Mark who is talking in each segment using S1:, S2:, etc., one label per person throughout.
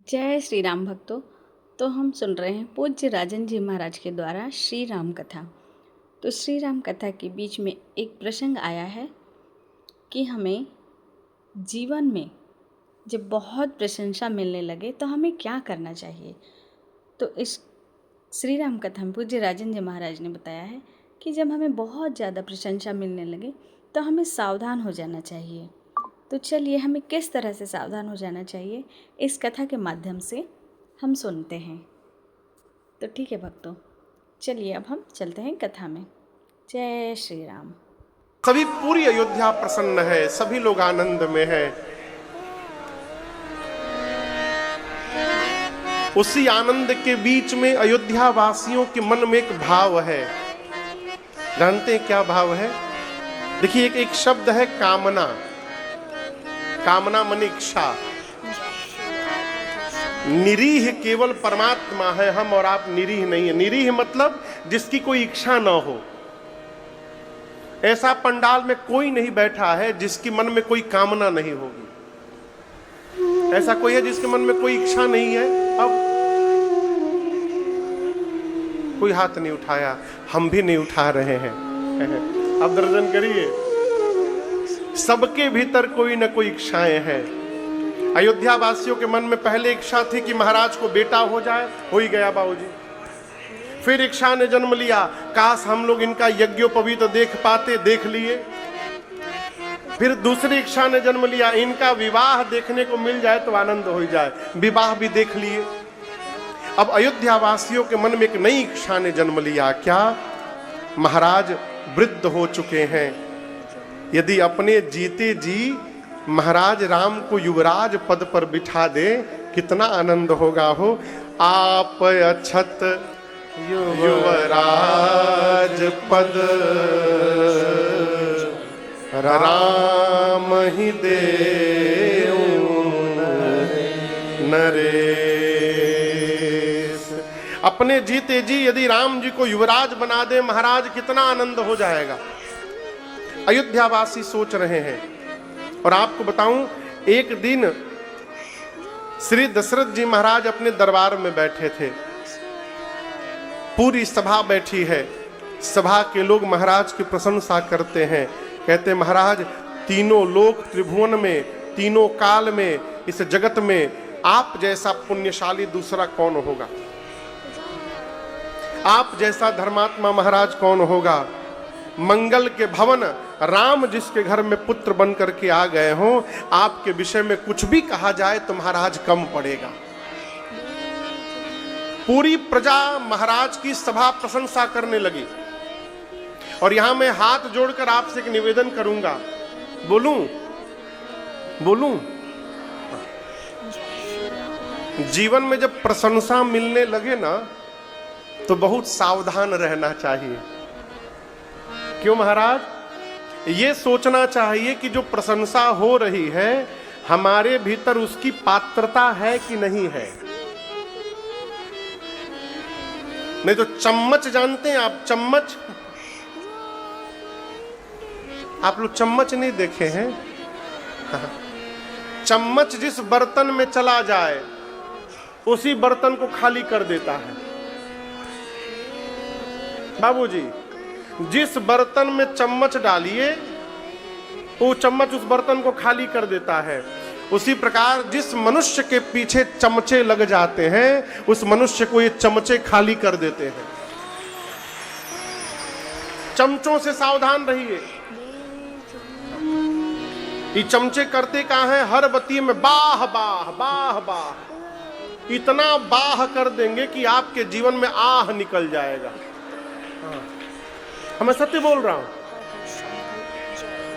S1: जय श्री राम भक्तों। तो हम सुन रहे हैं पूज्य राजन जी महाराज के द्वारा श्री राम कथा। तो श्री राम कथा के बीच में एक प्रसंग आया है कि हमें जीवन में जब बहुत प्रशंसा मिलने लगे तो हमें क्या करना चाहिए। तो इस श्री राम कथा में पूज्य राजन जी महाराज ने बताया है कि जब हमें बहुत ज़्यादा प्रशंसा मिलने लगे तो हमें सावधान हो जाना चाहिए। तो चलिए हमें किस तरह से सावधान हो जाना चाहिए इस कथा के माध्यम से हम सुनते हैं। तो ठीक है भक्तों, चलिए अब हम चलते हैं कथा में। जय श्री राम।
S2: सभी पूरी अयोध्या प्रसन्न है, सभी लोग आनंद में हैं। उसी आनंद के बीच में अयोध्या वासियों के मन में एक भाव है। जानते हैं क्या भाव है? देखिए, एक शब्द है कामना। कामना मन इच्छा। निरीह केवल परमात्मा है, हम और आप निरीह नहीं है। निरीह मतलब जिसकी कोई इच्छा ना हो। ऐसा पंडाल में कोई नहीं बैठा है जिसकी मन में कोई कामना नहीं होगी। ऐसा कोई है जिसके मन में कोई इच्छा नहीं है? अब कोई हाथ नहीं उठाया, हम भी नहीं उठा रहे हैं। अब दर्शन करिए, सबके भीतर कोई न कोई इच्छाएं हैं। अयोध्या वासियों के मन में पहले इच्छा थी कि महाराज को बेटा हो जाए, हो ही गया बाबूजी। फिर इच्छा ने जन्म लिया, काश हम लोग इनका यज्ञोपवीत देख पाते, देख लिए। फिर दूसरी इच्छा ने जन्म लिया, इनका विवाह देखने को मिल जाए तो आनंद हो जाए, विवाह भी देख लिए। अब अयोध्या वासियों के मन में एक नई इच्छा ने जन्म लिया। क्या? महाराज वृद्ध हो चुके हैं, यदि अपने जीते जी महाराज राम को युवराज पद पर बिठा दे, कितना आनंद होगा हो। आप अक्षत युवराज पद राम ही दे नरेश। अपने जीते जी यदि राम जी को युवराज बना दे महाराज, कितना आनंद हो जाएगा। अयोध्यावासी सोच रहे हैं। और आपको बताऊं, एक दिन श्री दशरथ जी महाराज अपने दरबार में बैठे थे। पूरी सभा बैठी है। सभा के लोग महाराज की प्रशंसा करते हैं। कहते महाराज, तीनों लोक त्रिभुवन में, तीनों काल में, इस जगत में आप जैसा पुण्यशाली दूसरा कौन होगा? आप जैसा धर्मात्मा महाराज कौन होगा? मंगल के भवन राम जिसके घर में पुत्र बन करके आ गए हों, आपके विषय में कुछ भी कहा जाए तो महाराज कम पड़ेगा। पूरी प्रजा महाराज की सभा प्रशंसा करने लगी। और यहां मैं हाथ जोड़कर आपसे एक निवेदन करूंगा। बोलूं? जीवन में जब प्रशंसा मिलने लगे ना, तो बहुत सावधान रहना चाहिए। क्यों महाराज? ये सोचना चाहिए कि जो प्रशंसा हो रही है हमारे भीतर उसकी पात्रता है कि नहीं है। नहीं तो चम्मच जानते हैं आप? चम्मच, आप लोग चम्मच नहीं देखे हैं? चम्मच जिस बर्तन में चला जाए उसी बर्तन को खाली कर देता है। बाबूजी, जिस बर्तन में चम्मच डालिए वो चम्मच उस बर्तन को खाली कर देता है। उसी प्रकार जिस मनुष्य के पीछे चमचे लग जाते हैं उस मनुष्य को ये चमचे खाली कर देते हैं। चमचों से सावधान रहिए। ये चमचे करते कहां हैं? हर बत्ती में बाह बाह बाह बाह, इतना बाह कर देंगे कि आपके जीवन में आह निकल जाएगा। मैं सत्य बोल रहा हूं।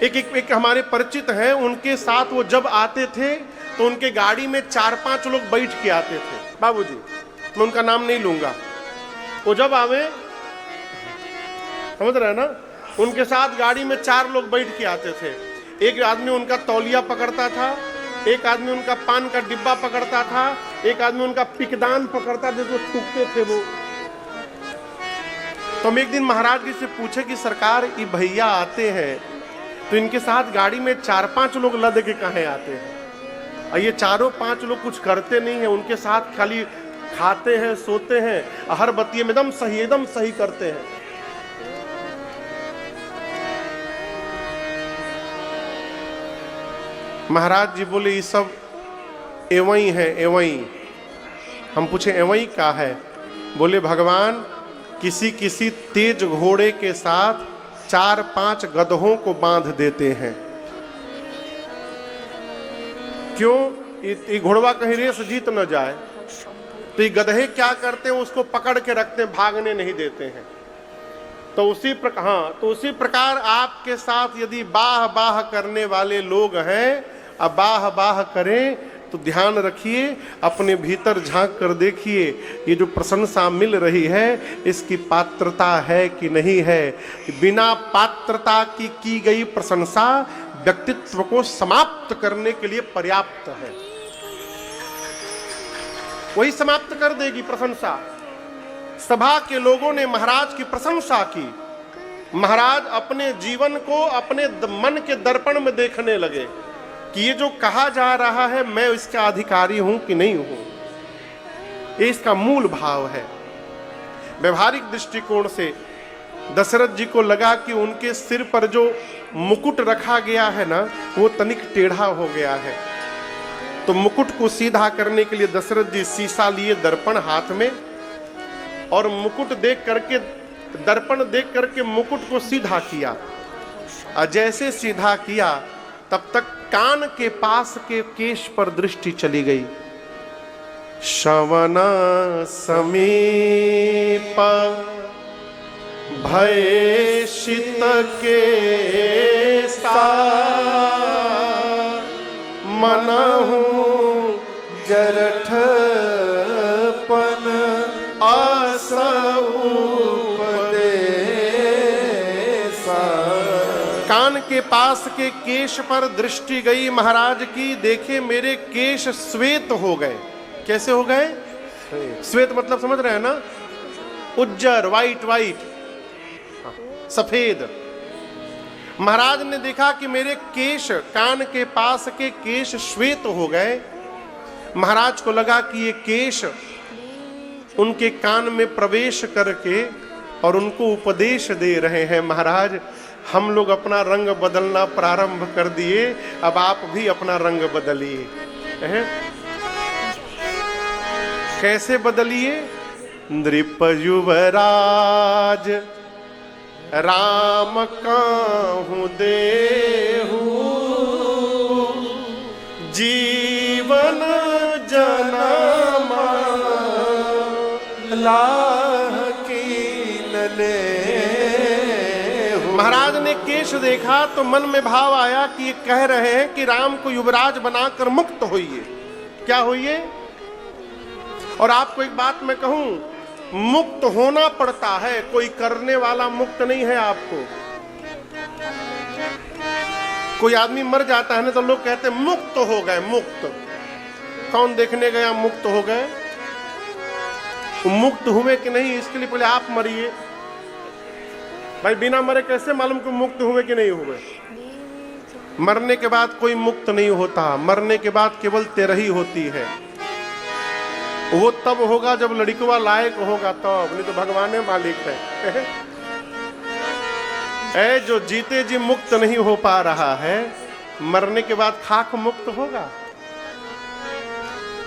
S2: एक हमारे परिचित हैं, उनके साथ वो जब आते थे तो उनके गाड़ी में 4-5 लोग बैठ के आते थे। बाबूजी, मैं उनका नाम नहीं लूंगा। वो जब आवे, समझ रहे हैं ना, उनके साथ गाड़ी में 4 लोग बैठ के आते थे। एक आदमी उनका तौलिया पकड़ता था, एक आदमी उनका पान का डिब्बा पकड़ता था, एक आदमी उनका पिकदान पकड़ता, जिसको थूकते थे वो। तो हम एक दिन महाराज जी से पूछे कि सरकार, ये भैया आते हैं तो इनके साथ गाड़ी में 4-5 लोग लद के कहां आते हैं? और ये चारों पांच लोग कुछ करते नहीं है, उनके साथ खाली खाते हैं, सोते हैं, हर बतिये में एकदम सही करते हैं। महाराज जी बोले ये सब एवं है, एवं। हम पूछे एवं क्या है? बोले भगवान किसी तेज घोड़े के साथ 4-5 गधों को बांध देते हैं। क्यों? ये घोड़वा कहीं रेस जीत न जाए, तो ये गधे क्या करते हैं, उसको पकड़ के रखते हैं, भागने नहीं देते हैं। तो उसी प्रकार आपके साथ यदि बाह बाह करने वाले लोग हैं, अब बाह बाह करें तो ध्यान रखिए, अपने भीतर झांक कर देखिए, ये जो प्रशंसा मिल रही है इसकी पात्रता है कि नहीं है। बिना पात्रता की गई प्रशंसा व्यक्तित्व को समाप्त करने के लिए पर्याप्त है, वही समाप्त कर देगी प्रशंसा। सभा के लोगों ने महाराज की प्रशंसा की। महाराज अपने जीवन को अपने मन के दर्पण में देखने लगे कि ये जो कहा जा रहा है मैं इसका अधिकारी हूं कि नहीं हूं। ये इसका मूल भाव है। व्यवहारिक दृष्टिकोण से दशरथ जी को लगा कि उनके सिर पर जो मुकुट रखा गया है ना, वो तनिक टेढ़ा हो गया है। तो मुकुट को सीधा करने के लिए दशरथ जी शीशा लिए, दर्पण हाथ में, और मुकुट देख करके, दर्पण देख करके मुकुट को सीधा किया। और जैसे सीधा किया तब तक कान के पास के केश पर दृष्टि चली गई। श्रवण समीप भय शीत के मनहु जरठ पन कान के पास के केश पर दृष्टि गई महाराज की। देखे मेरे केश श्वेत हो गए। कैसे हो गए? श्वेत मतलब समझ रहे हैं ना, उज्जर, वाइट, सफेद। महाराज ने देखा कि मेरे केश, कान के पास के केश श्वेत हो गए। महाराज को लगा कि ये केश उनके कान में प्रवेश करके और उनको उपदेश दे रहे हैं। महाराज हम लोग अपना रंग बदलना प्रारंभ कर दिए, अब आप भी अपना रंग बदलिए। कैसे बदलिए? नृप युवराज राम काहू देहु जीवन जनमा लाह कीन ले। महाराज ने केश देखा तो मन में भाव आया कि ये कह रहे हैं कि राम को युवराज बनाकर मुक्त होइए। क्या होइए? और आपको एक बात मैं कहूं, मुक्त होना पड़ता है, कोई करने वाला मुक्त नहीं है। आपको कोई आदमी मर जाता है ना तो लोग कहते हैं मुक्त हो गए। मुक्त कौन देखने गया मुक्त हो गए? मुक्त हुए कि नहीं इसके लिए पहले आप मरिए। भाई बिना मरे कैसे मालूम कि मुक्त हुए कि नहीं हुए? मरने के बाद कोई मुक्त नहीं होता, मरने के बाद केवल तेरही होती है। वो तब होगा जब लड़कवा लायक होगा तब, नहीं तो भगवान मालिक है। ऐ जो जीते जी मुक्त नहीं हो पा रहा है, मरने के बाद खाक मुक्त होगा।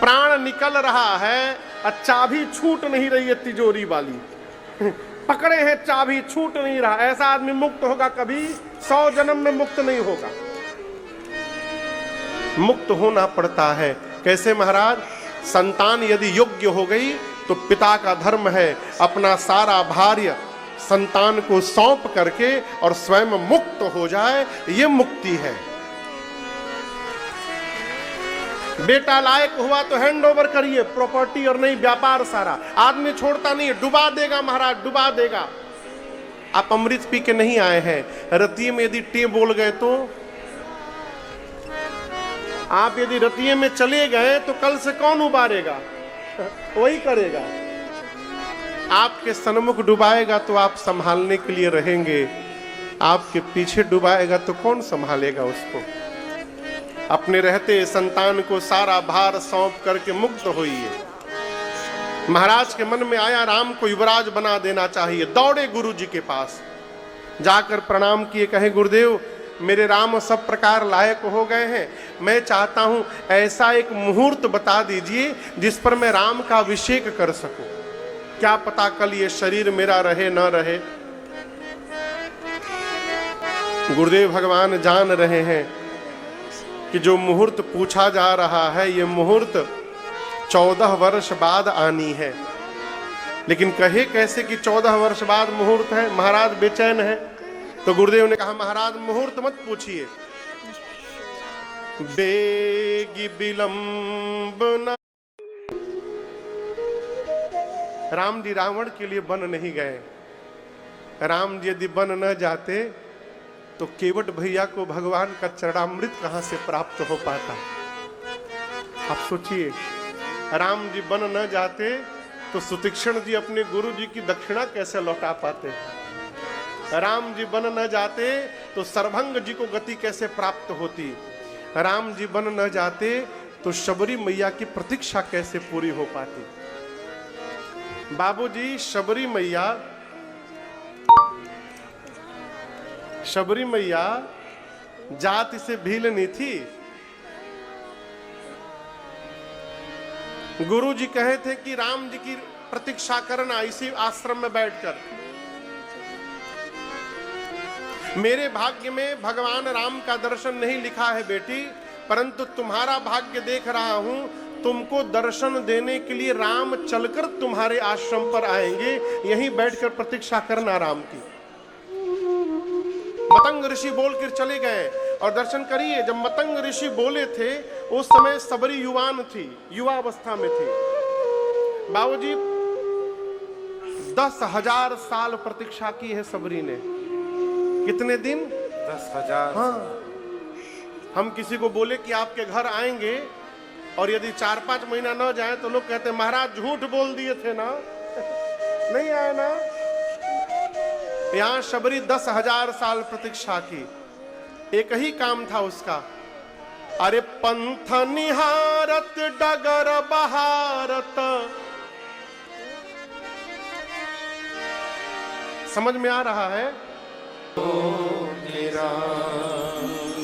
S2: प्राण निकल रहा है, चाबी छूट नहीं रही है तिजोरी वाली, पकड़े हैं चाबी छूट नहीं रहा। ऐसा आदमी मुक्त होगा कभी? 100 जन्म में मुक्त नहीं होगा। मुक्त होना पड़ता है। कैसे महाराज? संतान यदि योग्य हो गई तो पिता का धर्म है अपना सारा भार्य संतान को सौंप करके और स्वयं मुक्त हो जाए, ये मुक्ति है। बेटा लायक हुआ तो हैंड ओवर करिए प्रॉपर्टी और नहीं व्यापार सारा। आदमी छोड़ता नहीं, डुबा देगा महाराज, डुबा देगा। आप अमृत पी के नहीं आए हैं, रतिये में यदि टे बोल गए तो, आप यदि रतिये में चले गए तो कल से कौन उबारेगा? वही करेगा। आपके सन्मुख डुबाएगा तो आप संभालने के लिए रहेंगे, आपके पीछे डुबाएगा तो कौन संभालेगा उसको? अपने रहते संतान को सारा भार सौंप करके मुक्त होइए। महाराज के मन में आया राम को युवराज बना देना चाहिए। दौड़े गुरु जी के पास, जाकर प्रणाम किए, कहे गुरुदेव मेरे राम सब प्रकार लायक हो गए हैं, मैं चाहता हूं ऐसा एक मुहूर्त बता दीजिए जिस पर मैं राम का अभिषेक कर सकूं। क्या पता कल ये शरीर मेरा रहे न रहे। गुरुदेव भगवान जान रहे हैं कि जो मुहूर्त पूछा जा रहा है ये मुहूर्त 14 वर्ष बाद आनी है। लेकिन कहे कैसे कि 14 वर्ष बाद मुहूर्त है। महाराज बेचैन है। तो गुरुदेव ने कहा महाराज मुहूर्त मत पूछिए, बेगी विलंब न। राम जी रावण के लिए बन नहीं गए। राम जी यदि बन न जाते तो केवट भैया को भगवान का चरणामृत कहां से प्राप्त हो पाता। आप सोचिए, राम जी बन न जाते तो सुतीक्षण जी अपने गुरु जी की दक्षिणा कैसे लौटा पाते। राम जी बन न जाते तो सर्वभंग जी को गति कैसे प्राप्त होती। राम जी बन न जाते तो शबरी मैया की प्रतीक्षा कैसे पूरी हो पाती। बाबूजी शबरी मैया जाति से भीलनी थी। गुरु जी कहे थे कि राम जी की प्रतीक्षा करना इसी आश्रम में बैठकर। मेरे भाग्य में भगवान राम का दर्शन नहीं लिखा है बेटी, परंतु तुम्हारा भाग्य देख रहा हूं। तुमको दर्शन देने के लिए राम चलकर तुम्हारे आश्रम पर आएंगे, यहीं बैठकर प्रतीक्षा करना राम की। मतंग ऋषि बोलकर चले गए और दर्शन करिए। जब मतंग ऋषि बोले थे उस समय सबरी युवान थी, युवा अवस्था में थी। बाबूजी 10,000 साल प्रतीक्षा की है सबरी ने। कितने दिन?
S3: 10,000।
S2: हाँ, हम किसी को बोले कि आपके घर आएंगे और यदि 4-5 महीना न जाए तो लोग कहते हैं महाराज झूठ बोल दिए थे ना, नहीं आए ना। यहां शबरी 10,000 साल प्रतीक्षा की। एक ही काम था उसका, अरे पंथ निहारत डगर बहारत। समझ में आ रहा है?